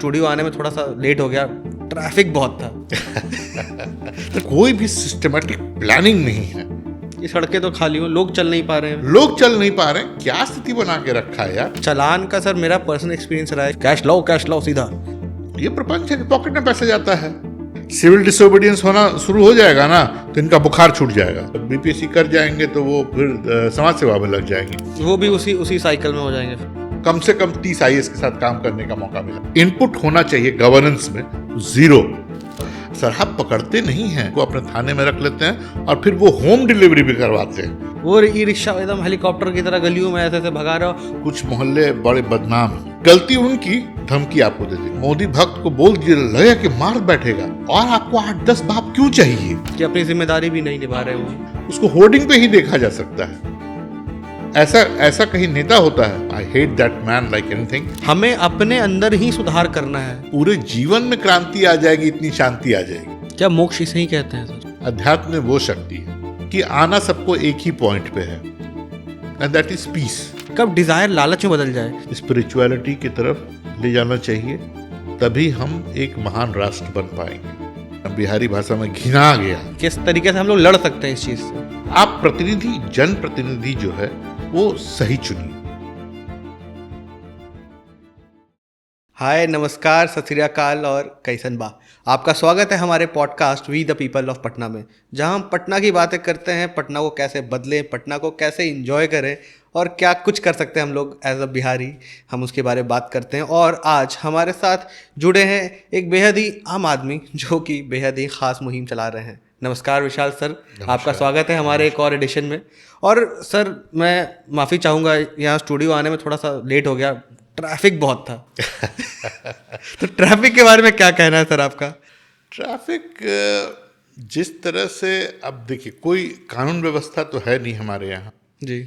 Studio आने में थोड़ा सा लेट हो गया, ट्रैफिक बहुत था। तो कोई भी सिस्टमेटिक प्लानिंग नहीं है। ये सड़कें तो खाली हो, लोग चल नहीं पा रहे हैं। लोग चल नहीं पा रहे हैं, क्या स्थिति बना के रखा है यार। चालान का सर मेरा पर्सनल एक्सपीरियंस रहा है, कैश लाओ सीधा। ये प्रपंच है कि पॉकेट में पैसा जाता है। सिविल डिसोबीडियंस होना शुरू हो जाएगा ना तो इनका बुखार छूट जाएगा। बीपीएससी कर जाएंगे तो वो फिर समाज सेवा में लग जाएंगे। वो भी उसी साइकिल में हो जाएंगे। कम से कम 30 आईएएस के साथ काम करने का मौका मिला। इनपुट होना चाहिए गवर्नेंस में, जीरो। सरहद पकड़ते नहीं हैं, वो अपने थाने में रख लेते हैं और फिर वो होम डिलीवरी भी करवाते हैं। वो ई रिक्शा एकदम हेलीकॉप्टर की तरह गलियों में ऐसे भगा रहा हो। कुछ मोहल्ले बड़े बदनाम हैं। गलती उनकी, धमकी आपको दे दी। मोदी भक्त को बोल दिया लगे कि मार बैठेगा और आपको 8-10 बाप क्यों चाहिए कि अपनी जिम्मेदारी भी नहीं निभा रहे हो। उसको होर्डिंग पे ही देखा जा सकता है। ऐसा कहीं नेता होता है? I hate that man like anything. हमें अपने अंदर ही सुधार करना है। पूरे जीवन में क्रांति आ जाएगी, इतनी शांति आ जाएगी। क्या मोक्ष इसे ही कहते हैं सर? अध्यात्म में वो शक्ति है कि आना सबको एक ही पॉइंट पे है, एंड दैट इज पीस। कब डिजायर लालच में बदल जाए। स्पिरिचुअलिटी की तरफ ले जाना चाहिए, तभी हम एक महान राष्ट्र बन पाएंगे। बिहारी भाषा में घिना गया। किस तरीके से हम लोग लड़ सकते हैं इस चीज से? आप प्रतिनिधि, जन प्रतिनिधि जो है वो सही चुनिए। हाय, नमस्कार, सत श्री अकाल और कैसन बा। आपका स्वागत है हमारे podcast we the people of Patna में, जहां हम पटना की बातें करते हैं, पटना को कैसे बदलें, पटना को कैसे एंजॉय करें और क्या कुछ कर सकते हैं हम लोग एज अ बिहारी, हम उसके बारे में बात करते हैं। और आज हमारे साथ जुड़े हैं एक बेहद ही आम आदमी जो कि बेहद ही खास मुहिम चला रहे हैं। नमस्कार विशाल सर, आपका स्वागत है हमारे एक और एडिशन में। और सर मैं माफ़ी चाहूँगा, यहाँ स्टूडियो आने में थोड़ा सा लेट हो गया, ट्रैफिक बहुत था। तो ट्रैफिक के बारे में क्या कहना है सर आपका? ट्रैफिक जिस तरह से, अब देखिए, कोई कानून व्यवस्था तो है नहीं हमारे यहाँ जी।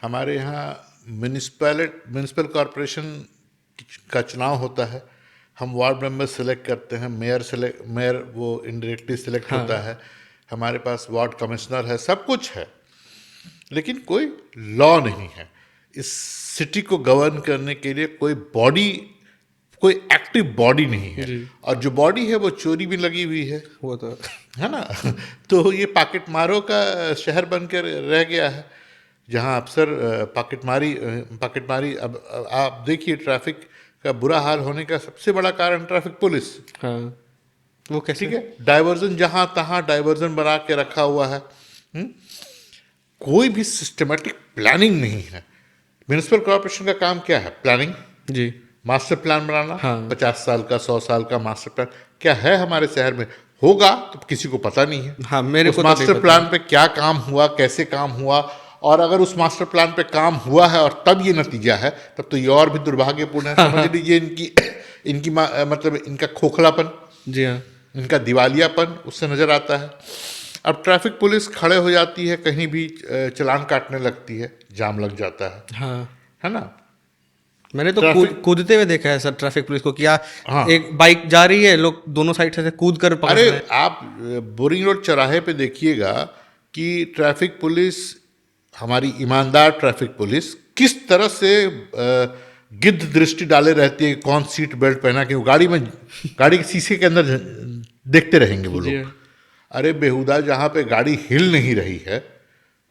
हमारे यहाँ म्यूनिसिपल कॉरपोरेशन का चुनाव होता है, हम वार्ड मेंबर सेलेक्ट करते हैं, मेयर वो इनडायरेक्टली सेलेक्ट होता है, हमारे पास वार्ड कमिश्नर है, सब कुछ है, लेकिन कोई लॉ नहीं है। इस सिटी को गवर्न करने के लिए कोई एक्टिव बॉडी नहीं है। और जो बॉडी है वो चोरी भी लगी हुई है, वो तो है ना। तो ये पॉकेट मारों का शहर बनकर रह गया है, जहां अक्सर पॉकेटमारी। अब आप देखिए, ट्रैफिक का बुरा हाल होने का सबसे बड़ा कारण ट्रैफिक पुलिस। हाँ, वो कैसे? ठीक है, डाइवर्जन जहां तहां डाइवर्जन बना के रखा हुआ है। कोई भी सिस्टमेटिक प्लानिंग नहीं है। म्यूनिसिपल कॉर्पोरेशन का काम क्या है? प्लानिंग जी। मास्टर प्लान बनाना। हाँ। 50 साल का, 100 साल का मास्टर प्लान क्या है हमारे शहर में? होगा तो किसी को पता नहीं है। हाँ, मेरे उस को तो मास्टर प्लान पे क्या काम हुआ, कैसे काम हुआ, और अगर उस मास्टर प्लान पे काम हुआ है और तब ये नतीजा है, तब तो ये और भी दुर्भाग्यपूर्ण है। समझ लीजिए इनकी मतलब इनका खोखलापन, जी हाँ, इनका दिवालियापन उससे नजर आता है। अब ट्रैफिक पुलिस खड़े हो जाती है, कहीं भी चालान काटने लगती है, जाम लग जाता हाँ। है ना। मैंने तो कूदते हुए देखा है सर ट्रैफिक पुलिस को। क्या हाँ। एक बाइक जा रही है, लोग दोनों साइड से कूद कर पकड़ रहे अरे हैं। आप बोरिंग रोड चौराहे पे देखिएगा कि ट्रैफिक पुलिस, हमारी ईमानदार ट्रैफिक पुलिस किस तरह से गिद्ध दृष्टि डाले रहती है, कौन सीट बेल्ट पहना के वो गाड़ी के शीशे के अंदर देखते रहेंगे वो लोग। अरे बेहुदा, जहाँ पे गाड़ी हिल नहीं रही है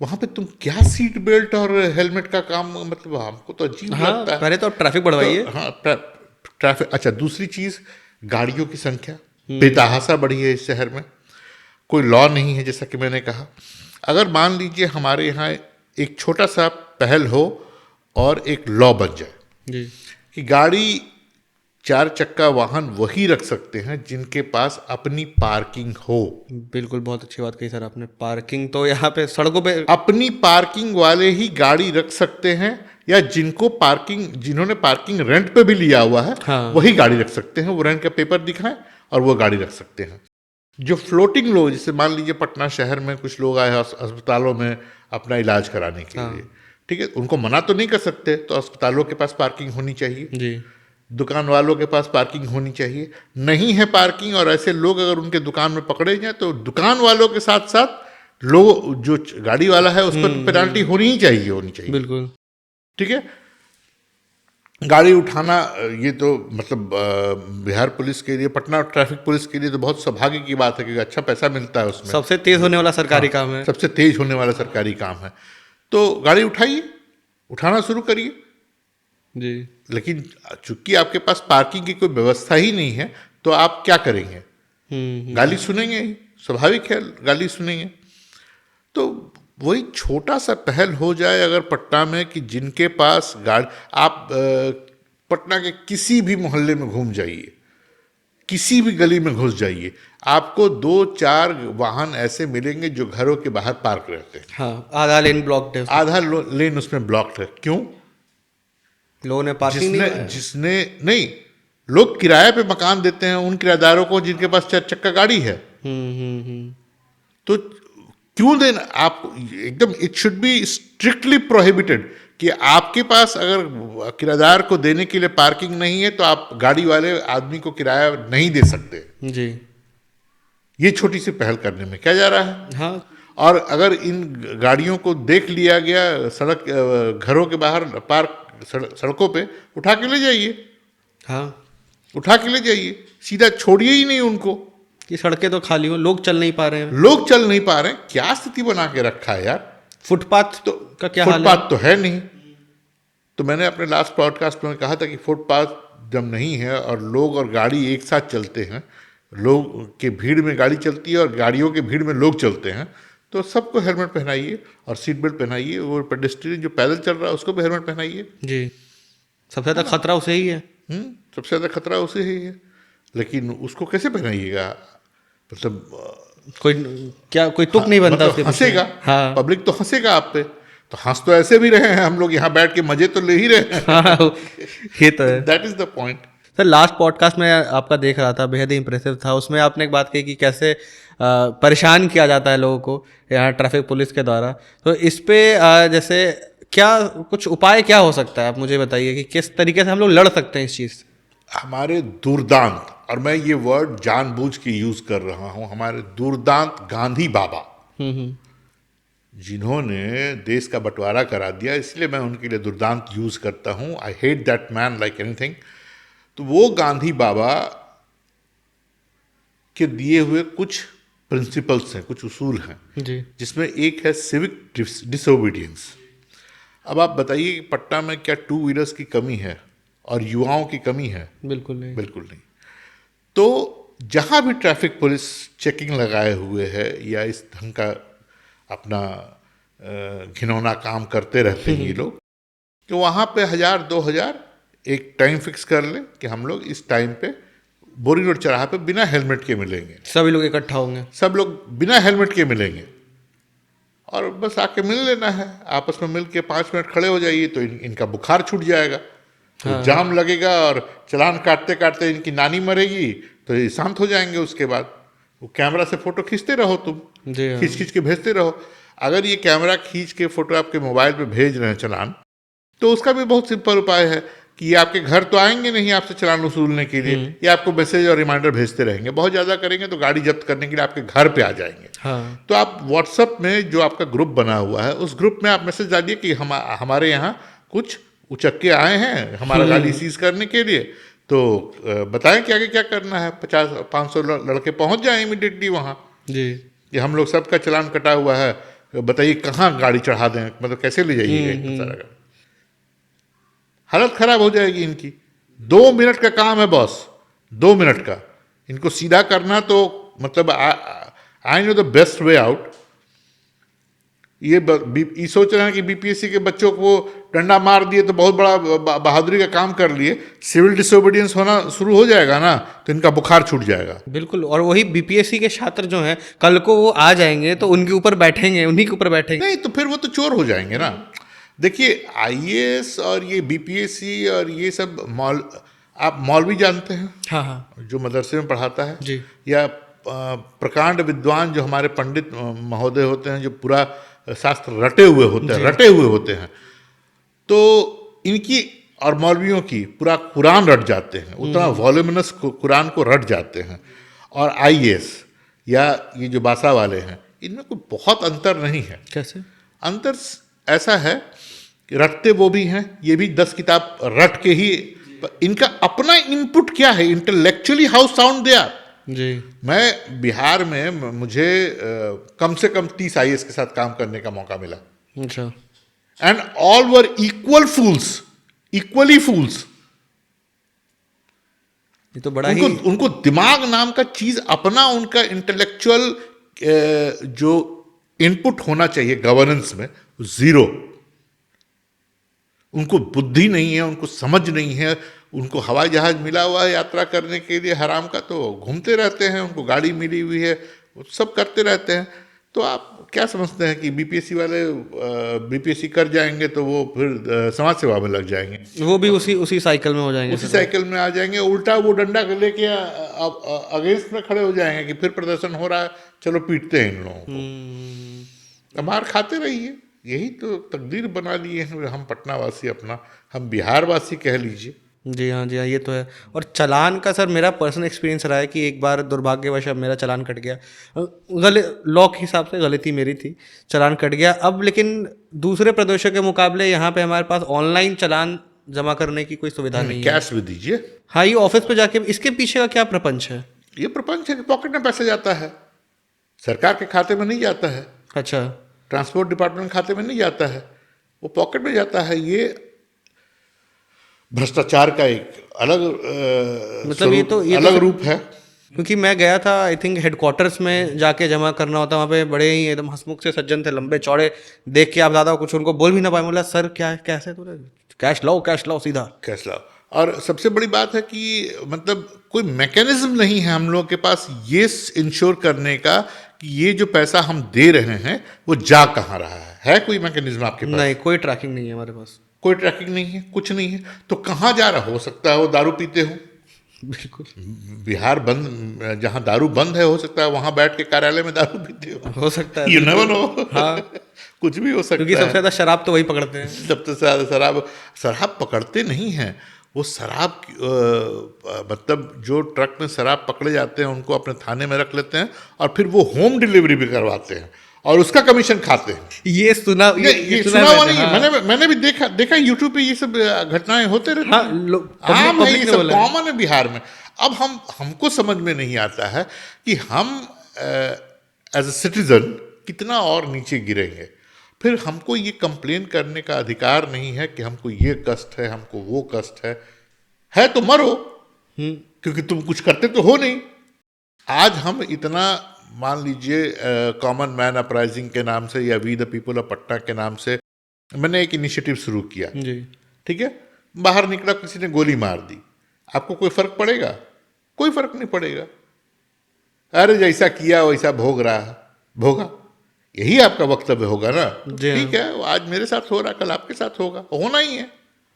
वहां पे तुम क्या सीट बेल्ट और हेलमेट का काम, मतलब हमको तो अजीब लगता है। पहले तो ट्रैफिक बढ़वाइए। हाँ, ट्रैफिक। अच्छा, दूसरी चीज, गाड़ियों की संख्या बेतहाशा बढ़ी है इस शहर में। कोई लॉ नहीं है, जैसा कि मैंने कहा। अगर मान लीजिए हमारे यहाँ एक छोटा सा पहल हो और एक लॉ बन जाए जी, कि गाड़ी, 4 चक्का वाहन वही रख सकते हैं जिनके पास अपनी पार्किंग हो। बिल्कुल, बहुत अच्छी बात कही सर आपने। पार्किंग तो यहाँ पे सड़कों पे अपनी पार्किंग वाले ही गाड़ी रख सकते हैं, या जिन्होंने पार्किंग रेंट पे भी लिया हुआ है, हाँ। वही गाड़ी रख सकते हैं। वो रेंट का पेपर दिखाएं और वो गाड़ी रख सकते हैं। जो फ्लोटिंग लोग, जैसे मान लीजिए पटना शहर में कुछ लोग आए अस्पतालों में अपना इलाज कराने के लिए, ठीक है, उनको मना तो नहीं कर सकते, तो अस्पतालों के पास पार्किंग होनी चाहिए जी, दुकान वालों के पास पार्किंग होनी चाहिए। नहीं है पार्किंग और ऐसे लोग अगर उनके दुकान में पकड़े जाए तो दुकान वालों के साथ साथ लोग, जो गाड़ी वाला है, उस पर पेनाल्टी होनी चाहिए। बिल्कुल। ठीक है। गाड़ी उठाना ये तो मतलब बिहार पुलिस के लिए, पटना ट्रैफिक पुलिस के लिए तो बहुत सौभाग्य की बात है, क्योंकि अच्छा पैसा मिलता है उसमें। सबसे तेज होने वाला सरकारी काम है। सबसे तेज होने वाला सरकारी काम है। तो गाड़ी उठाइए, उठाना शुरू करिए। जी। लेकिन चूंकि आपके पास पार्किंग की कोई व्यवस्था ही नहीं है, तो आप क्या करेंगे? गाली सुनेंगे ही, स्वाभाविक है, गाली सुनेंगे। तो वही छोटा सा पहल हो जाए अगर पटना में, कि जिनके पास गाड़ी, आप पटना के किसी भी मोहल्ले में घूम जाइए, किसी भी गली में घुस जाइए, आपको 2-4 वाहन ऐसे मिलेंगे जो घरों के बाहर पार्क रहते हैं। हाँ, आधा लेन ब्लॉक्ड है, आधा लेन उसमें ब्लॉक्ड है। क्यों? लोगों ने पार्किंग नहीं जिसने बनाया। जिसने नहीं, लोग किराए पे मकान देते हैं उन किराएदारों को जिनके पास 4 चक्का गाड़ी है। तो क्यों देना आप? एकदम it should be strictly prohibited कि आपके पास अगर किराएदार को देने के लिए पार्किंग नहीं है तो आप गाड़ी वाले आदमी को किराया नहीं दे सकते। जी। ये छोटी सी पहल करने में क्या जा रहा है? हाँ। और अगर इन गाड़ियों को देख लिया गया सड़क, घरों के बाहर पार्क, सड़कों पे, उठा के ले जाइए। हाँ, उठा के ले जाइए, सीधा छोड़िए ही नहीं उनको। कि सड़कें तो खाली हो, लोग चल नहीं पा रहे हैं। लोग चल नहीं पा रहे हैं, क्या स्थिति बना के रखा है यार। फुटपाथ तो का क्या हाल है? फुटपाथ तो है नहीं। तो मैंने अपने लास्ट पॉडकास्ट में कहा था कि फुटपाथ जब नहीं है और लोग और गाड़ी एक साथ चलते हैं, लोग के भीड़ में गाड़ी चलती है और गाड़ियों के भीड़ में लोग चलते हैं, तो सबको हेलमेट पहनाइए और सीट बेल्ट पहनाइए। वो पेडेस्ट्रियन जो पैदल चल रहा है उसको भी हेलमेट पहनाइए। जी। सबसे ज्यादा खतरा उसे ही है। सबसे ज़्यादा खतरा उसे ही है। लेकिन उसको कैसे पहनाइएगा? मतलब कोई क्या, कोई तुक नहीं बनता मतलब उसके पीछे। हंसेगा। हाँ। पब्लिक तो हंसेगा आप पे। तो हंस तो ऐसे भी रहे हैं हम लोग, यहाँ बैठ के मजे तो ले ही रहे हैं। हाँ, ये तो है। That is the point. Sir, last podcast में आपका देख रहा था, बेहद ही इंप्रेसिव था। उसमें आपने एक बात कही कि कैसे परेशान किया जाता है लोगों को यहाँ ट्रैफिक पुलिस के द्वारा। तो इस पे जैसे क्या कुछ उपाय क्या हो सकता है, आप मुझे बताइए कि किस तरीके से हम लोग लड़ सकते हैं इस चीज़ से। हमारे दुर्दांत, और मैं ये वर्ड जानबूझ के यूज कर रहा हूँ, हमारे दुर्दांत गांधी बाबा, जिन्होंने देश का बंटवारा करा दिया, इसलिए मैं उनके लिए दुर्दांत यूज करता हूँ। I hate that man like anything. तो वो गांधी बाबा के दिए हुए कुछ प्रिंसिपल्स हैं, कुछ उसूल हैं, जी। जिसमें एक है सिविक डिसोबीडियंस। अब आप बताइए कि पटना में क्या 2 व्हीलर्स की कमी है और युवाओं की कमी है? बिल्कुल नहीं। बिल्कुल नहीं। तो जहाँ भी ट्रैफिक पुलिस चेकिंग लगाए हुए है या इस ढंग का अपना घिनौना काम करते रहते हैं ये लोग, तो वहाँ पे 1000-2000 एक टाइम फिक्स कर ले कि हम लोग इस टाइम पे बोरी रोड चौराहा पे बिना हेलमेट के मिलेंगे। सभी लोग इकट्ठा होंगे। सब लोग बिना हेलमेट के मिलेंगे और बस आके मिल लेना है। आपस में मिल के 5 मिनट खड़े हो जाइए तो इनका बुखार छूट जाएगा। तो जाम लगेगा और चलान काटते काटते इनकी नानी मरेगी, तो ये शांत हो जाएंगे। उसके बाद वो कैमरा से फोटो खींचते रहो, तुम खींच खींच के भेजते रहो। अगर ये कैमरा खींच के फोटो आपके मोबाइल पे भेज रहे हैं चलान, तो उसका भी बहुत सिंपल उपाय है कि ये आपके घर तो आएंगे नहीं आपसे चलान वसूलने के लिए, ये आपको मैसेज और रिमाइंडर भेजते रहेंगे। बहुत ज़्यादा करेंगे तो गाड़ी जब्त करने के लिए आपके घर पे आ जाएंगे। हाँ। तो आप व्हाट्सएप में जो आपका ग्रुप बना हुआ है, उस ग्रुप में आप मैसेज डालिए कि हमारे यहाँ कुछ उचक्के आए हैं हमारा गाड़ी सीज करने के लिए, तो बताएं कि आगे क्या करना है। 50-500 लड़के पहुंच जाएं इमीडिएटली वहाँ जी। कि हम लोग सबका चलान कटा हुआ है, बताइए कहाँ गाड़ी चढ़ा दें, मतलब कैसे ले जाइएगा इतना सारा गाड़ी। हालत खराब हो जाएगी इनकी। 2 मिनट का काम है बॉस, 2 मिनट का। इनको सीधा करना तो मतलब I know the best way out. ये सोच रहे हैं कि बीपीएससी के बच्चों को डंडा मार दिए तो बहुत बड़ा बहादुरी का काम कर लिए। सिविल डिसोबीडियंस होना शुरू हो जाएगा ना, तो इनका बुखार छूट जाएगा। बिल्कुल। और वही बीपीएससी के छात्र जो हैं, कल को वो आ जाएंगे तो उनके ऊपर बैठेंगे, उन्हीं के ऊपर बैठेंगे। नहीं तो फिर वो तो चोर हो जाएंगे ना। देखिए आईएएस और ये बीपीएससी और ये सब आप मौलवी जानते हैं? हाँ हाँ। जो मदरसे में पढ़ाता है जी। या प्रकांड विद्वान जो हमारे पंडित महोदय होते हैं, जो पूरा शास्त्र रटे हुए होते हैं, तो इनकी और मौलवियों की पूरा कुरान रट जाते हैं, उतना वॉल्यूमिनस कुरान को रट जाते हैं। और आईएएस या ये जो बासा वाले हैं, इनमें कोई बहुत अंतर नहीं है। कैसे? अंतर ऐसा है रटते वो भी हैं, ये भी 10 किताब रट के ही। इनका अपना इनपुट क्या है, intellectually how sound they are. जी। मैं बिहार में मुझे कम से कम 30 आईएएस के साथ काम करने का मौका मिला, अच्छा। And all were equal fools, equally fools. ये तो बड़ा उनको ही उनको दिमाग नाम का चीज अपना, उनका इंटेलेक्चुअल जो इनपुट होना चाहिए गवर्नेंस में, जीरो। उनको बुद्धि नहीं है, उनको समझ नहीं है। उनको हवाई जहाज मिला हुआ है यात्रा करने के लिए हराम का, तो घूमते रहते हैं। उनको गाड़ी मिली हुई है, वो सब करते रहते हैं। तो आप क्या समझते हैं कि बीपीएससी वाले बीपीएससी कर जाएंगे तो वो फिर समाज सेवा में लग जाएंगे? वो भी उसी साइकिल में हो जाएंगे, उसी साइकिल में आ जाएंगे। उल्टा वो डंडा लेके अगेंस्ट में खड़े हो जाएंगे कि फिर प्रदर्शन हो रहा है, चलो पीटते हैं इन लोगों को। मार खाते रहिए, यही तो तकदीर बना लिए हैं हम पटना वासी अपना, हम बिहार वासी कह लीजिए। जी हाँ, जी हाँ, ये तो है। और चालान का सर मेरा पर्सनल एक्सपीरियंस रहा है कि एक बार दुर्भाग्यवश अब मेरा चालान कट गया। लॉ के हिसाब से गलती मेरी थी, चालान कट गया। अब लेकिन दूसरे प्रदेशों के मुकाबले यहाँ पे हमारे पास ऑनलाइन चालान जमा करने की कोई सुविधा नहीं है। कैश भी दीजिए। हाँ, ये ऑफिस पे जाके, इसके पीछे का क्या प्रपंच है? ये प्रपंच है कि पॉकेट में पैसा जाता है, सरकार के खाते में नहीं जाता है, अच्छा। ट्रांसपोर्ट डिपार्टमेंट के खाते में नहीं जाता है, वो पॉकेट में जाता है। ये भ्रष्टाचार का एक अलग मतलब ये अलग तो रूप है। क्योंकि मैं गया था, आई थिंक हेडक्वार्टर्स में जाके जमा करना होता, वहाँ पे बड़े ही एकदम हंसमुख से सज्जन थे, लंबे चौड़े, देख के आप ज़्यादा कुछ उनको बोल भी ना पाए। बोला सर क्या कैसे, तो कैश लाओ सीधा कैश लाओ। और सबसे बड़ी बात है कि मतलब कोई मैकेनिज्म नहीं है हम लोग के पास ये इंश्योर करने का कि ये जो पैसा हम दे रहे हैं वो जा कहाँ रहा है कोई मैकेनिज्म आपके पास? नहीं, कोई ट्रैकिंग नहीं है हमारे पास। कोई ट्रैकिंग नहीं है, कुछ नहीं है। तो कहाँ जा रहा? हो सकता है वो दारू पीते हो, बिल्कुल बिहार बंद, जहाँ दारू बंद है, हो सकता है वहां बैठ के कार्यालय में दारू पीते हो सकता है, यू नेवर नो। हाँ, कुछ भी हो सकता है, क्योंकि सबसे ज़्यादा शराब तो वही पकड़ते हैं। सबसे ज्यादा शराब पकड़ते नहीं हैं वो। शराब मतलब जो ट्रक में शराब पकड़े जाते हैं उनको अपने थाने में रख लेते हैं और फिर वो होम डिलीवरी भी करवाते हैं और उसका कमीशन खाते हैं। ये सुना हुआ नहीं। हाँ। मैंने भी देखा यूट्यूब पे ये सब घटनाएं होते रहती हाँ, हैं। आम है, ये सब कॉमन है बिहार में। अब हमको समझ में नहीं आता है कि हम एज ए सिटीजन कितना और नीचे गिरेंगे। फिर हमको ये कंप्लेन करने का अधिकार नहीं है कि हमको ये कष्ट है, हमको वो कष्ट है तो मरो, क्योंकि तुम कुछ करते तो हो नहीं। आज हम इतना, मान लीजिए कॉमन मैन अपराइजिंग के नाम से या we the people of Patna के नाम से मैंने एक इनिशिएटिव शुरू किया जी, ठीक है। बाहर निकला, किसी ने गोली मार दी, आपको कोई फर्क पड़ेगा? कोई फर्क नहीं पड़ेगा। अरे जैसा किया वैसा भोग रहा है, भोगा, यही आपका वक्तव्य होगा ना। ठीक है, आज मेरे साथ हो रहा, कल आपके साथ होगा, होना ही है।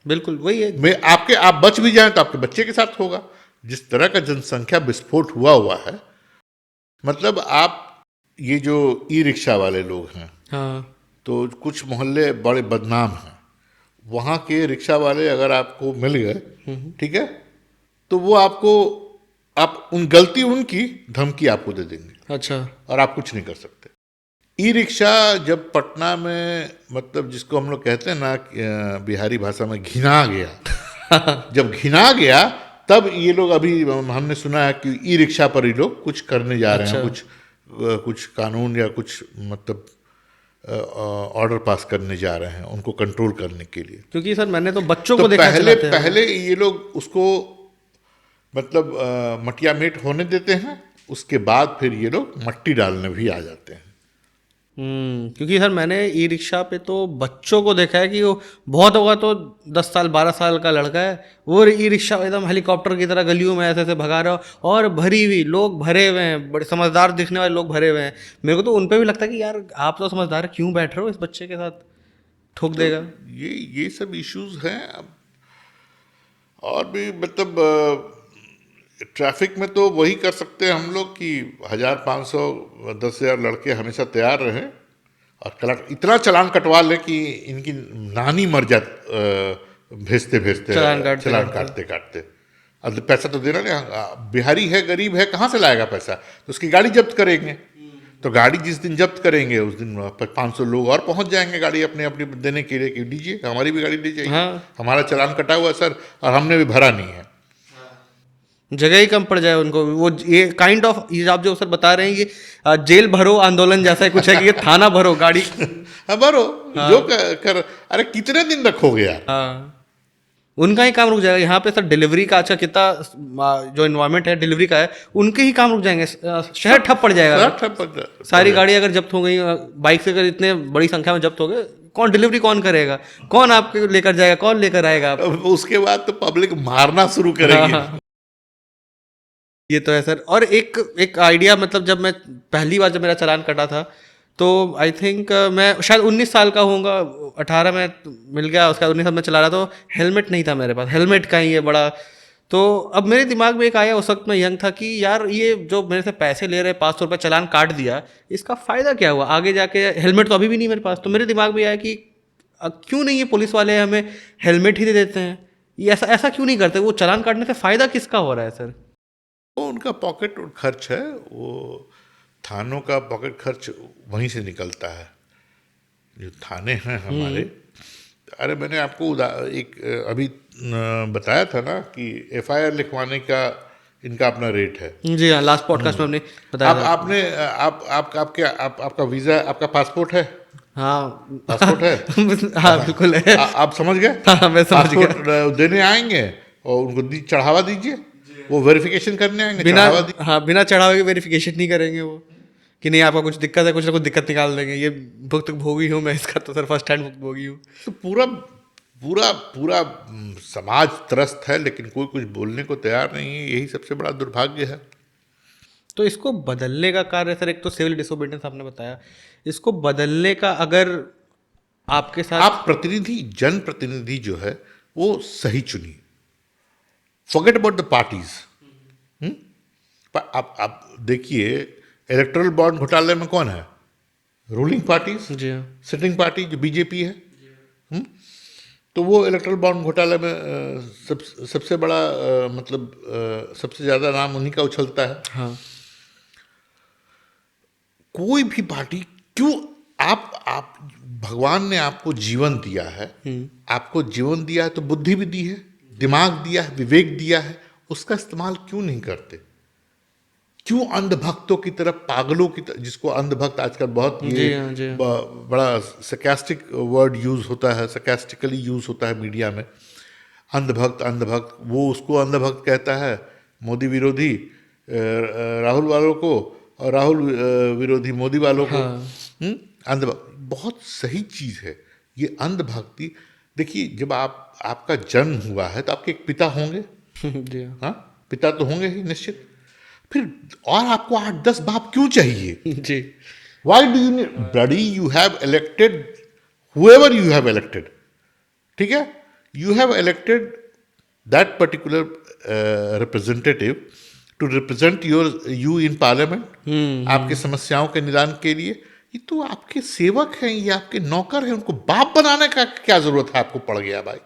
बिल्कुल वही है। आप बच भी जाएं तो आपके बच्चे के साथ होगा। जिस तरह का जनसंख्या विस्फोट हुआ है, मतलब आप ये जो ई रिक्शा वाले लोग हैं, हाँ, तो कुछ मोहल्ले बड़े बदनाम हैं, वहाँ के रिक्शा वाले अगर आपको मिल गए, ठीक है, तो वो आप गलती उनकी धमकी आपको दे देंगे। अच्छा। और आप कुछ नहीं कर सकते। ई रिक्शा जब पटना में, मतलब जिसको हम लोग कहते हैं ना बिहारी भाषा में घिना गया, जब घिना गया तब ये लोग, अभी हमने सुना है कि ई रिक्शा पर ये लोग कुछ करने जा रहे हैं, कुछ कानून या कुछ मतलब ऑर्डर पास करने जा रहे हैं उनको कंट्रोल करने के लिए। क्योंकि सर मैंने तो बच्चों को देखा, पहले ये लोग उसको मतलब मटिया मेट होने देते हैं, उसके बाद फिर ये लोग मट्टी डालने भी आ जाते हैं। क्योंकि सर मैंने ई रिक्शा पे तो बच्चों को देखा है कि वो बहुत होगा तो 10 साल 12 साल का लड़का है, वो ई रिक्शा एकदम हेलीकॉप्टर की तरह गलियों में ऐसे भगा रहा हो, और भरी हुई लोग भरे हुए हैं, बड़े समझदार दिखने वाले लोग भरे हुए हैं। मेरे को तो उन पे भी लगता है कि यार आप तो समझदार है, क्यों बैठ रहे हो इस बच्चे के साथ, ठोक देगा। ये सब इश्यूज हैं। और भी मतलब ट्रैफिक में तो वही कर सकते हैं हम लोग कि 1500 10,000 लड़के हमेशा तैयार रहें और इतना चालान कटवा लें कि इनकी नानी मर जाए, भेजते चालान काटते। अब पैसा तो देना नहीं, बिहारी है, गरीब है, कहाँ से लाएगा पैसा? तो उसकी गाड़ी जब्त करेंगे। तो गाड़ी जिस दिन जब्त करेंगे उस दिन 500 लोग और पहुंच जाएंगे गाड़ी अपने अपनी देने के लिए कि दीजिए हमारी भी गाड़ी ले जाइए, हाँ। हमारा चालान कटा हुआ है सर और हमने भी भरा नहीं है। जगह ही कम पड़ जाए उनको। वो ये काइंड ऑफ ये आप जो सर बता रहे हैं, ये जेल भरो आंदोलन जैसा कुछ है कि ये थाना भरो गाड़ी। हाँ भरो। जो कर अरे कितने दिन रखोगे यार। हाँ, उनका ही काम रुक जाएगा। यहाँ पे सर डिलीवरी का अच्छा कितना जो इन्वायरमेंट है डिलीवरी का है, उनके ही काम रुक जाएंगे। शहर ठप पड़ जाएगा। सारी गाड़ी अगर जब्त हो गई, बाइक से अगर इतने बड़ी संख्या में जब्त हो गए, कौन डिलीवरी कौन करेगा, कौन आपके लेकर जाएगा, कौन लेकर आएगा आप? उसके बाद तो पब्लिक मारना शुरू करेगी। हाँ, ये तो है सर। और एक आइडिया, मतलब जब मैं पहली बार जब मेरा चालान कटा था तो आई थिंक मैं शायद 19 साल का होऊंगा, 18 में मिल गया, उसका 19 साल में चला रहा, तो हेलमेट नहीं था मेरे पास। हेलमेट का ही है बड़ा। तो अब मेरे दिमाग में एक आया, उस वक्त मैं यंग था, कि यार ये जो मेरे से पैसे ले रहे, 500 रुपये चालान काट दिया, इसका फ़ायदा क्या हुआ आगे जाके? हेलमेट तो अभी भी नहीं मेरे पास। तो मेरे दिमाग में आया कि क्यों नहीं ये पुलिस वाले हमें हेलमेट ही दे देते हैं, ये ऐसा ऐसा क्यों नहीं करते? वो चालान काटने से फ़ायदा किसका हो रहा है सर? वो उनका पॉकेट खर्च है, वो थानों का पॉकेट खर्च वहीं से निकलता है। जो थाने हैं हमारे, अरे मैंने आपको एक अभी बताया था ना कि एफआईआर लिखवाने का इनका अपना रेट है। जी हाँ, लास्ट पॉडकास्ट में हमने बताया था। आपने आपका वीज़ा, आपका पासपोर्ट है? हाँ, पासपोर्ट है। हाँ बिल्कुल है। आप समझ गए? हाँ मैं समझ गया। पासपोर्ट देने आएंगे और उनको चढ़ावा दीजिए, वो वेरिफिकेशन करने आएंगे। बिना चढ़ावे के वेरिफिकेशन नहीं करेंगे वो, कि नहीं आपका कुछ दिक्कत है, कुछ ना कुछ दिक्कत निकाल देंगे। ये भुक्त भोगी हूँ मैं इसका, तो सर फर्स्ट हैंड भुक्त भोगी हूँ। तो पूरा पूरा पूरा समाज त्रस्त है, लेकिन कोई कुछ बोलने को तैयार नहीं है। यही सबसे बड़ा दुर्भाग्य है। तो इसको बदलने का कार्य सर, एक तो सिविल डिसोबीडियंस आपने बताया, इसको बदलने का अगर आपके साथ आप प्रतिनिधि, जन प्रतिनिधि जो है वो सही चुनिए। Forget about the parties. आप देखिए, इलेक्टोरल बॉन्ड घोटाले में कौन है? रूलिंग पार्टीज, जी हाँ, सिटिंग पार्टी जो बीजेपी है। तो वो इलेक्टोरल बॉन्ड घोटाले में सबसे बड़ा मतलब सबसे ज़्यादा नाम उन्हीं का उछलता है। हाँ, कोई भी पार्टी क्यों, आप भगवान ने आपको जीवन दिया है, आपको जीवन दिया है तो बुद्धि भी दी है, दिमाग दिया है, विवेक दिया है, उसका इस्तेमाल क्यों नहीं करते? क्यों अंधभक्तों की तरफ, पागलों की तरफ, जिसको अंधभक्त आजकल बहुत ये बड़ा सरकास्टिक वर्ड यूज होता है, सरकास्टिकली यूज होता है मीडिया में। अंधभक्त अंधभक्त, वो उसको अंधभक्त कहता है, मोदी विरोधी राहुल वालों को और राहुल विरोधी मोदी वालों को। अंधभक्त बहुत सही चीज है ये अंधभक्ति। देखिए, जब आपका जन्म हुआ है तो आपके एक पिता होंगे। जी हाँ, पिता तो होंगे ही निश्चित। फिर और आपको 8-10 बाप क्यों चाहिए? जी, why do you need bloody? You have elected whoever you have elected, ठीक है? You have elected that particular representative to represent you in parliament, आपकी समस्याओं के निदान के लिए। ये तो आपके सेवक हैं, ये आपके नौकर हैं, उनको बाप बनाने का क्या जरूरत है? आपको पड़ गया भाई,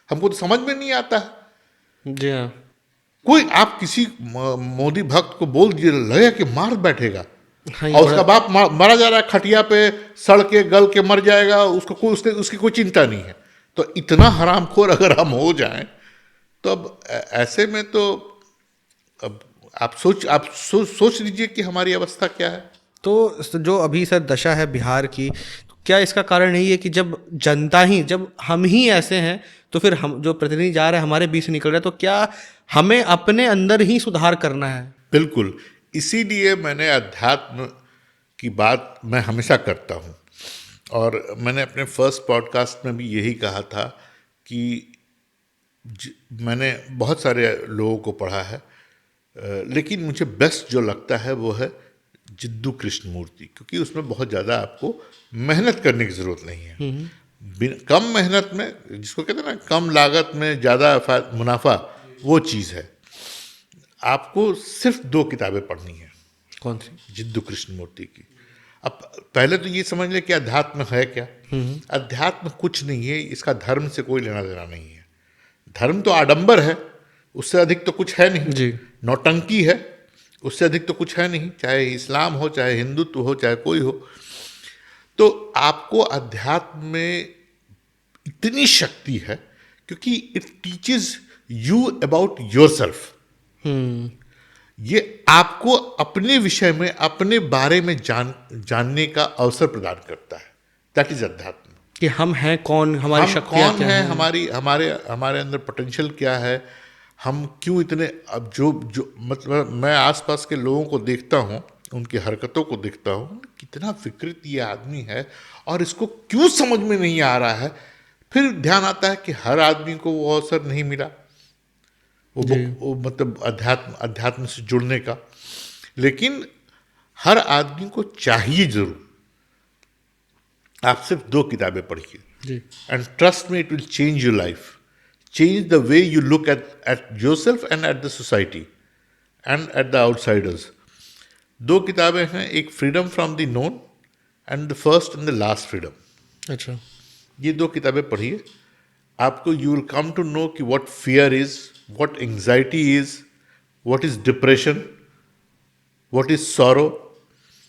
हमको तो समझ में नहीं आता है। जी हाँ। कोई आप किसी मोदी भक्त को बोल दिए, लगेगा कि मार बैठेगा। हाँ, और उसका बाप मरा जा रहा है, खटिया पे सड़ के गल के मर जाएगा, उसको कोई उसकी कोई चिंता नहीं है। तो इतना हरामखोर अगर हम हो जाएं तो अब ऐसे में तो अब आप सोच लीजिए कि हमारी अवस्था क्या है। तो जो अभी सर दशा है बिहार की, तो क्या इसका कारण यही है कि जब जनता ही, जब हम ही ऐसे हैं, तो फिर हम जो प्रतिनिधि जा रहे हैं हमारे बीच से निकल रहे हैं, तो क्या हमें अपने अंदर ही सुधार करना है? बिल्कुल, इसीलिए मैंने अध्यात्म की बात मैं हमेशा करता हूँ। और मैंने अपने फर्स्ट पॉडकास्ट में भी यही कहा था कि मैंने बहुत सारे लोगों को पढ़ा है, लेकिन मुझे बेस्ट जो लगता है वो है जिद्दू कृष्णमूर्ति, क्योंकि उसमें बहुत ज़्यादा आपको मेहनत करने की ज़रूरत नहीं है। कम मेहनत में, जिसको कहते हैं ना कम लागत में ज़्यादा मुनाफा, वो चीज़ है। आपको सिर्फ 2 किताबें पढ़नी है। कौन सी? जिद्दू कृष्णमूर्ति की। अब पहले तो ये समझ लें कि अध्यात्म है क्या। अध्यात्म कुछ नहीं है, इसका धर्म से कोई लेना देना नहीं है। धर्म तो आडंबर है, उससे अधिक तो कुछ है नहीं। जी, नौटंकी है, उससे अधिक तो कुछ है नहीं, चाहे इस्लाम हो, चाहे हिंदुत्व हो, चाहे कोई हो। तो आपको अध्यात्म में इतनी शक्ति है क्योंकि it teaches you about yourself. ये आपको अपने विषय में, अपने बारे में जानने का अवसर प्रदान करता है। दैट इज अध्यात्म। कि हम हैं कौन, हमारी हम शक्तियाँ कौन क्या है, हैं। हमारी हमारे हमारे अंदर पोटेंशियल क्या है, हम क्यों इतने, अब जो जो मतलब मैं आसपास के लोगों को देखता हूँ, उनकी हरकतों को देखता हूँ, कितना विकृत ये आदमी है और इसको क्यों समझ में नहीं आ रहा है। फिर ध्यान आता है कि हर आदमी को वो अवसर नहीं मिला, वो मतलब अध्यात्म से जुड़ने का। लेकिन हर आदमी को चाहिए जरूर। आप सिर्फ 2 किताबें पढ़िए and trust me, it will change your life, change the way you look at yourself and at the society and at the outsiders. 2 किताबें हैं, एक freedom from the known and the first and the last freedom. अच्छा। ये 2 किताबें पढ़िए, आपको you will come to know कि what fear is, what anxiety is, what is depression, what is sorrow,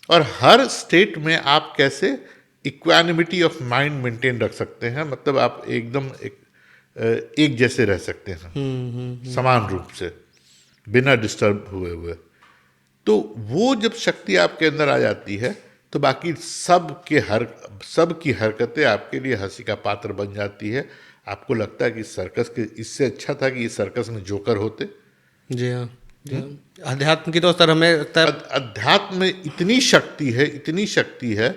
और हर स्टेट में आप कैसे इक्वानिमिटी ऑफ माइंड मेंटेन रख सकते हैं। मतलब आप एकदम एक जैसे रह सकते हैं समान रूप से, बिना डिस्टर्ब हुए। तो वो जब शक्ति आपके अंदर आ जाती है तो बाकी सब की हरकतें आपके लिए हंसी का पात्र बन जाती है। आपको लगता है कि सर्कस के इससे अच्छा था कि इस सर्कस में जोकर होते। जी हाँ, जी हाँ। अध्यात्म की तो सर हमें लगता है अध्यात्म में इतनी शक्ति है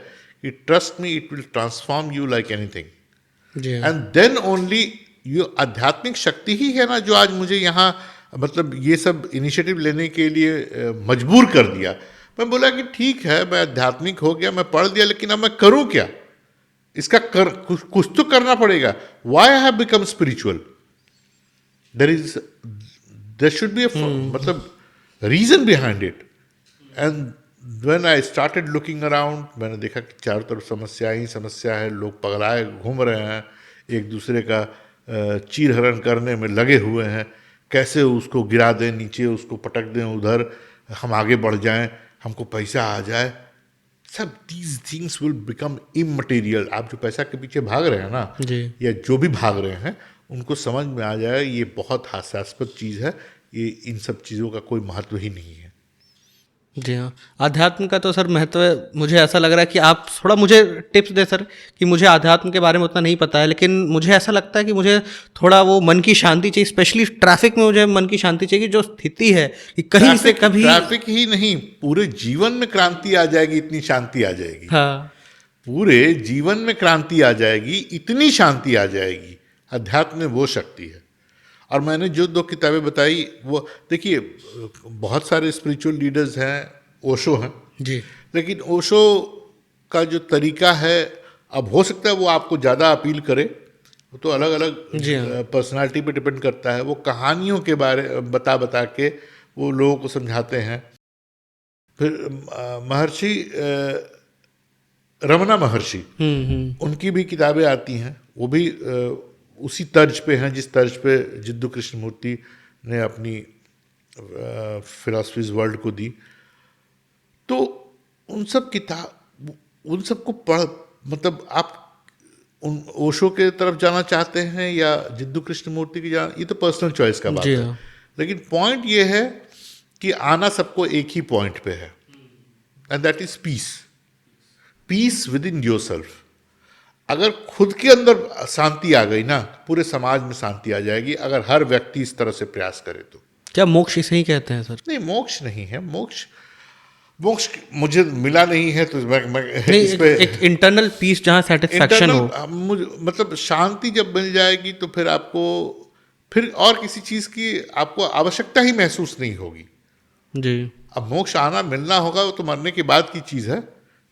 कि trust me, it will transform you like anything. जी हाँ। एंड देन ओनली ये आध्यात्मिक शक्ति ही है ना जो आज मुझे यहाँ मतलब ये सब इनिशिएटिव लेने के लिए मजबूर कर दिया। मैं बोला कि ठीक है, मैं आध्यात्मिक हो गया, मैं पढ़ दिया, लेकिन अब मैं करूं क्या? इसका कुछ तो करना पड़ेगा। Why I have become spiritual? There should be मतलब reason behind it. And when I started looking around, मैंने देखा कि चारों तरफ समस्या ही समस्या है, लोग पगलाए घूम रहे हैं, एक दूसरे का चीरहरण करने में लगे हुए हैं, कैसे उसको गिरा दें नीचे, उसको पटक दें उधर, हम आगे बढ़ जाएं, हमको पैसा आ जाए। सब these things will become immaterial. आप जो पैसा के पीछे भाग रहे हैं ना, या जो भी भाग रहे हैं, उनको समझ में आ जाए ये बहुत हास्यास्पद चीज़ है, ये इन सब चीज़ों का कोई महत्व ही नहीं है। जी हाँ। आध्यात्म का तो सर महत्व मुझे ऐसा लग रहा है कि आप थोड़ा मुझे टिप्स दे सर, कि मुझे आध्यात्म के बारे में उतना नहीं पता है, लेकिन मुझे ऐसा लगता है कि मुझे थोड़ा वो मन की शांति चाहिए, स्पेशली ट्रैफिक में मुझे मन की शांति चाहिए, जो स्थिति है कि कहीं से कभी ट्रैफिक ही नहीं, पूरे जीवन में क्रांति आ जाएगी, इतनी शांति आ जाएगी। हाँ, पूरे जीवन में क्रांति आ जाएगी, इतनी शांति आ जाएगी। अध्यात्म में वो शक्ति है। और मैंने जो 2 किताबें बताई, वो देखिए, बहुत सारे स्पिरिचुअल लीडर्स हैं, ओशो हैं जी, लेकिन ओशो का जो तरीका है, अब हो सकता है वो आपको ज़्यादा अपील करे, वो तो अलग अलग पर्सनालिटी पे डिपेंड करता है। वो कहानियों के बारे बता के वो लोगों को समझाते हैं। फिर महर्षि रमना महर्षि, उनकी भी किताबें आती हैं, वो भी उसी तर्ज पे हैं जिस तर्ज पे जिद्दू कृष्णमूर्ति ने अपनी फिलॉसफीज वर्ल्ड को दी। तो उन सबको पढ़, मतलब आप उन ओशो के तरफ जाना चाहते हैं या जिद्दू कृष्णमूर्ति की जाना, ये तो पर्सनल चॉइस का बात है। लेकिन पॉइंट ये है कि आना सबको एक ही पॉइंट पे है, and that is peace with in yourself. अगर खुद के अंदर शांति आ गई ना, पूरे समाज में शांति आ जाएगी, अगर हर व्यक्ति इस तरह से प्रयास करे तो। क्या मोक्ष इसे ही कहते हैं सर? नहीं, मोक्ष नहीं है। मोक्ष मुझे मिला नहीं है, तो मैं नहीं, इस पे एक इंटरनल पीस जहाँ सेटिस्फैक्शन हो, मुझे मतलब शांति जब मिल जाएगी तो फिर आपको फिर और किसी चीज की आपको आवश्यकता ही महसूस नहीं होगी जी। अब मोक्ष आना मिलना होगा, वो तो मरने के बाद की चीज है।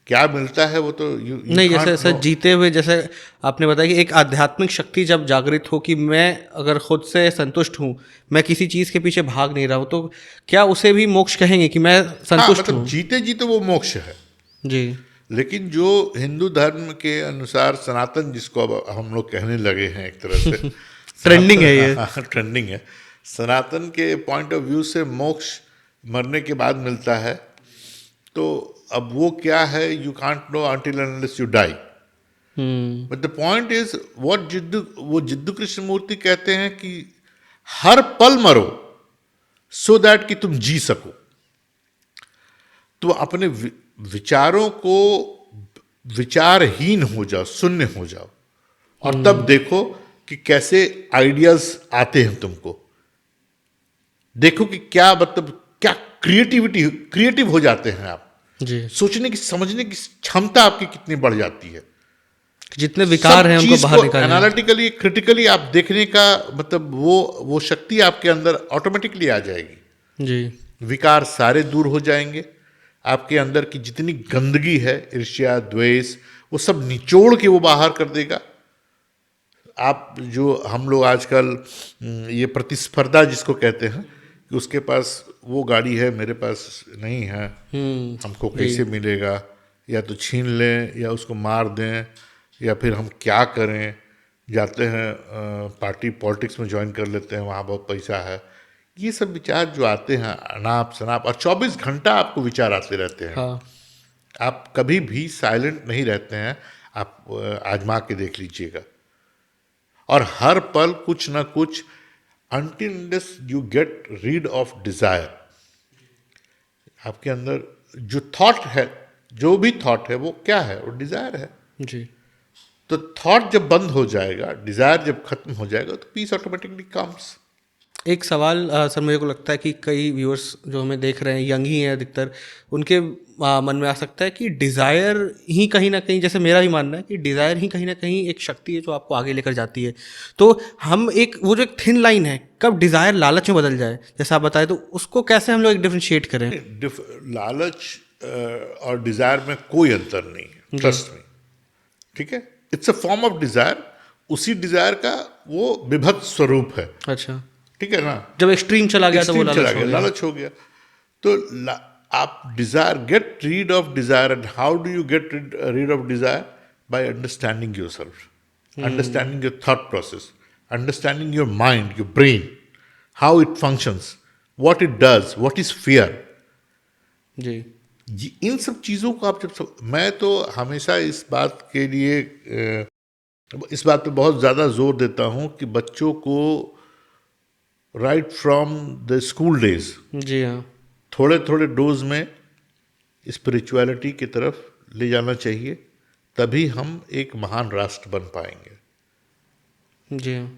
क्या मिलता है वो तो नहीं, जैसे सर जीते हुए, जैसे आपने बताया कि एक आध्यात्मिक शक्ति जब जागृत हो कि मैं अगर खुद से संतुष्ट हूँ, मैं किसी चीज़ के पीछे भाग नहीं रहा हूँ, तो क्या उसे भी मोक्ष कहेंगे कि मैं संतुष्ट हूँ? जीते जीते वो मोक्ष है जी। लेकिन जो हिंदू धर्म के अनुसार सनातन, जिसको अब हम लोग कहने लगे हैं एक तरह से ट्रेंडिंग है ये। ट्रेंडिंग है। सनातन के पॉइंट ऑफ व्यू से मोक्ष मरने के बाद मिलता है, तो अब वो क्या है, you can't know until unless you die. But the point is what Jiddu Krishnamurti कहते हैं कि हर पल मरो सो दैट कि तुम जी सको। तो अपने विचारों को विचारहीन हो जाओ, शून्य हो जाओ, और तब देखो कि कैसे आइडियाज आते हैं तुमको। देखो कि क्या मतलब क्या क्रिएटिव हो जाते हैं आप जी। सोचने की समझने की क्षमता आपकी कितनी बढ़ जाती है। जितने विकार हैं उनको बाहर निकालना, एनालिटिकली क्रिटिकली आप देखने का मतलब वो शक्ति आपके अंदर ऑटोमेटिकली आ जाएगी जी। विकार सारे दूर हो जाएंगे। आपके अंदर की जितनी गंदगी है, ईर्ष्या द्वेष, वो सब निचोड़ के वो बाहर कर देगा। आप जो हम लोग आजकल ये प्रतिस्पर्धा जिसको कहते हैं कि उसके पास वो गाड़ी है मेरे पास नहीं है, हमको कैसे मिलेगा, या तो छीन लें या उसको मार दें या फिर हम क्या करें, जाते हैं पार्टी पॉलिटिक्स में ज्वाइन कर लेते हैं, वहाँ बहुत पैसा है। ये सब विचार जो आते हैं अनाप शनाप, और 24 घंटा आपको विचार आते रहते हैं। हाँ। आप कभी भी साइलेंट नहीं रहते हैं, आप आजमा के देख लीजिएगा। और हर पल कुछ ना कुछ, until you get rid of Dzire. आपके अंदर जो थॉट है, जो भी थॉट है वो क्या है, वो डिजायर है जी। तो थॉट जब बंद हो जाएगा, डिजायर जब खत्म हो जाएगा, तो पीस ऑटोमेटिकली कम्स। एक सवाल सर मुझे को लगता है कि कई व्यूअर्स जो हमें देख रहे हैं यंग ही हैं अधिकतर, उनके मन में आ सकता है कि डिज़ायर ही कहीं ना कहीं, जैसे मेरा भी मानना है कि डिज़ायर ही कहीं ना कहीं एक शक्ति है जो आपको आगे लेकर जाती है। तो हम वो जो एक थिन लाइन है, कब डिज़ायर लालच में बदल जाए जैसा आप बताएं, तो उसको कैसे हम लोग एक डिफ्रेंशिएट करें? लालच और डिजायर में कोई अंतर नहीं है, ट्रस्ट में। ठीक है, it's a form of desire. उसी डिजायर का वो विभक्त स्वरूप है। अच्छा, ठीक है ना, जब एक्सट्रीम चला गया तो वो एक्सट्रीम चला लालच हो गया, गया। लालच हो गया। तो आप desire, get rid of desire. And how do you get rid of desire? By understanding your self, understanding your thought process, understanding your mind, your brain, how it functions, what it does, what is fear. जी। इन सब चीज़ों को आप मैं तो हमेशा इस बात के लिए इस बात पे बहुत ज़्यादा जोर देता हूँ कि बच्चों को right from the school days, जी हाँ। थोड़े थोड़े डोज में स्पिरिचुअलिटी की तरफ ले जाना चाहिए, तभी हम एक महान राष्ट्र बन पाएंगे। जी हाँ।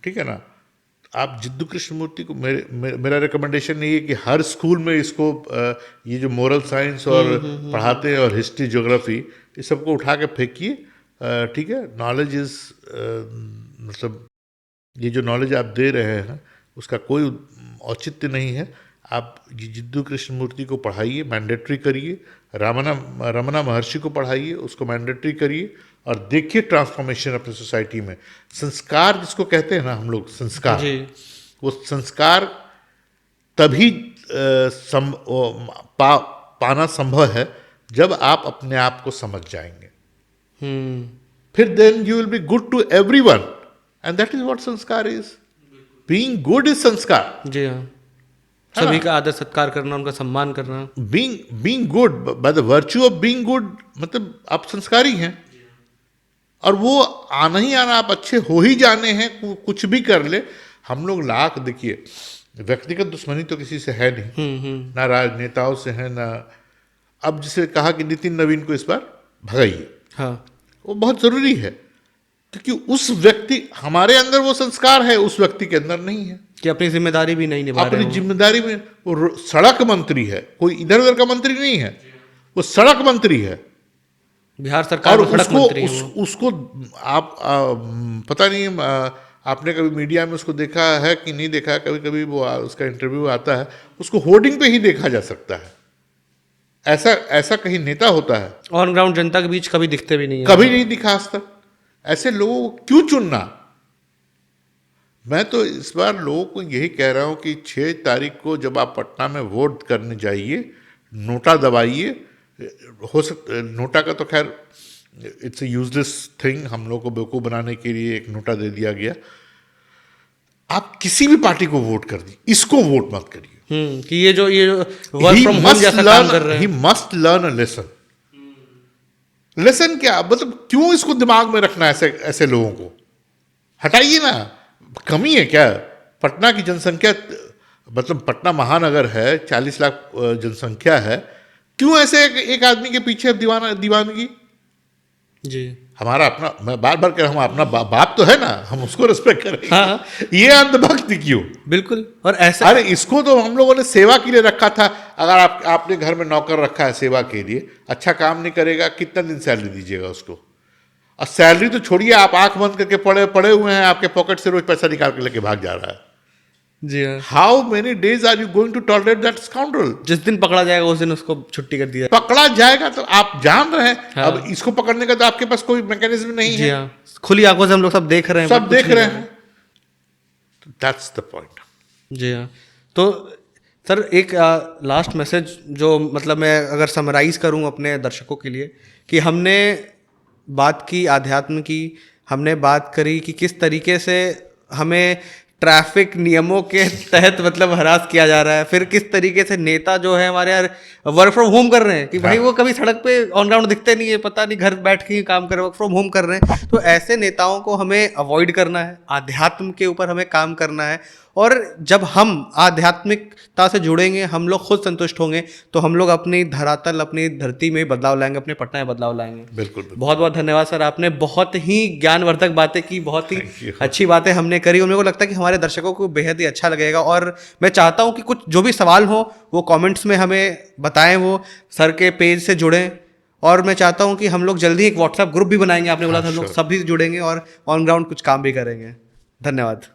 ठीक है ना। आप जिद्दू कृष्णमूर्ति को मेरा रिकमेंडेशन यही है कि हर स्कूल में इसको ये जो मोरल साइंस और पढ़ाते हैं और हिस्ट्री ज्योग्राफी, इस सबको उठा के फेंकिए। ठीक है, नॉलेज इज मतलब ये जो नॉलेज आप दे रहे हैं उसका कोई औचित्य नहीं है। आप जिद्दू कृष्णमूर्ति को पढ़ाइए, मैंडेटरी करिए, रमना महर्षि को पढ़ाइए, उसको मैंडेटरी करिए, और देखिए ट्रांसफॉर्मेशन अपनी सोसाइटी में। संस्कार जिसको कहते हैं ना हम लोग, संस्कार, वो संस्कार तभी पाना संभव है जब आप अपने आप को समझ जाएंगे। फिर then you will be good to everyone, and that is what sanskar is. Being good is sanskar. जी हाँ, सभी का आदर सत्कार करना, उनका सम्मान करना। Being good, by the virtue of being good, मतलब आप संस्कारी हैं। और वो आना ही आना, आप अच्छे हो ही जाने हैं, कुछ भी कर ले। हम लोग लाख, देखिए व्यक्तिगत दुश्मनी तो किसी से है नहीं, ना राजनेताओं से है ना। अब जिसे कहा कि नितिन नवीन को इस बार भगाइए, हाँ, वो बहुत जरूरी है, क्योंकि उस व्यक्ति, हमारे अंदर वो संस्कार है, उस व्यक्ति के अंदर नहीं है कि अपनी जिम्मेदारी भी नहीं निभा रहे अपनी हो। जिम्मेदारी में। वो सड़क मंत्री है, कोई इधर उधर का मंत्री नहीं है, वो सड़क मंत्री है। बिहार सरकार और में सड़क मंत्री है वो। उसको आप पता नहीं, आपने कभी मीडिया में उसको देखा है कि नहीं देखा है? कभी कभी वो उसका इंटरव्यू आता है, उसको होर्डिंग पे ही देखा जा सकता है। ऐसा कहीं नेता होता है? ऑन ग्राउंड जनता के बीच कभी दिखते भी नहीं है, कभी नहीं दिखा आज तक। ऐसे लोगों को क्यों चुनना? मैं तो इस बार लोगों को यही कह रहा हूं कि 6 तारीख को जब आप पटना में वोट करने जाइए, नोटा दबाइए। हो सकता, नोटा का तो खैर इट्स ए यूजलेस थिंग, हम लोग को बेवकूफ़ बनाने के लिए एक नोटा दे दिया गया। आप किसी भी पार्टी को वोट कर दीजिए, इसको वोट मत करिए। कि ये जो वर्क फ्रॉम होम जैसा काम कर रहे ही हैं। Must learn a lesson. Lesson क्या मतलब, क्यों इसको दिमाग में रखना है ऐसे ऐसे लोगों को? हटाइए ना। कमी है क्या? पटना की जनसंख्या, मतलब पटना महानगर है, 40 लाख जनसंख्या है, क्यों ऐसे एक आदमी के पीछे दीवानगी? जी हमारा अपना, मैं बार बार कह रहा हूँ, हमारा अपना बाप तो है ना, हम उसको रिस्पेक्ट करेंगे। हाँ। ये अंधभक्ति क्यों? बिल्कुल। और ऐसा अरे इसको तो हम लोगों ने सेवा के लिए रखा था। अगर आपने घर में नौकर रखा है सेवा के लिए, अच्छा काम नहीं करेगा, कितना दिन सैलरी दीजिएगा उसको? और सैलरी तो छोड़िए, आप आंख बंद करके पड़े हुए हैं, आपके पॉकेट से रोज पैसा निकाल के लेके भाग जा रहा है। जी हाँ, how many days are you going to tolerate that scoundrel? जिस दिन पकड़ा जाएगा उस दिन उसको छुट्टी कर दी जाए। पकड़ा जाएगा तो आप जान रहे हैं। हाँ। अब इसको पकड़ने का तो आपके पास कोई मैकेनिज्म नहीं जी है। हाँ, खुली आंखों से हम लोग सब देख रहे हैं, सब but कुछ देख नहीं रहे कर हैं। That's the point. जी हाँ। तो सर एक लास्ट मैसेज जो मतलब मैं अगर समराइज करूं अपने दर्शकों के लिए, कि हमने बात की आध्यात्म की, हमने बात करी कि किस तरीके से हमें ट्रैफिक नियमों के तहत मतलब हरास किया जा रहा है, फिर किस तरीके से नेता जो है हमारे यार वर्क फ्रॉम होम कर रहे हैं कि भाई वो कभी सड़क पे ऑन ग्राउंड दिखते नहीं है, पता नहीं घर बैठ के ही काम कर रहे, वर्क फ्रॉम होम कर रहे हैं। तो ऐसे नेताओं को हमें अवॉइड करना है, आध्यात्म के ऊपर हमें काम करना है। और जब हम आध्यात्मिकता से जुड़ेंगे, हम लोग खुद संतुष्ट होंगे, तो हम लोग अपनी धरातल, अपनी धरती में बदलाव लाएंगे, अपने पटना में बदलाव लाएंगे। बिल्कुल बिल्कुल। बहुत बहुत धन्यवाद सर, आपने बहुत ही ज्ञानवर्धक बातें की, बहुत ही Thank you. अच्छी बातें हमने करी, और मेरे को लगता है कि हमारे दर्शकों को बेहद ही अच्छा लगेगा। और मैं चाहता हूं कि कुछ जो भी सवाल हो वो कमेंट्स में हमें बताएं, वो सर के पेज से जुड़ें। और मैं चाहता हूं कि हम लोग जल्दी एक व्हाट्सएप ग्रुप भी बनाएंगे, आपने बोला था हम लोग sure. सभी जुड़ेंगे और ऑन ग्राउंड कुछ काम भी करेंगे। धन्यवाद।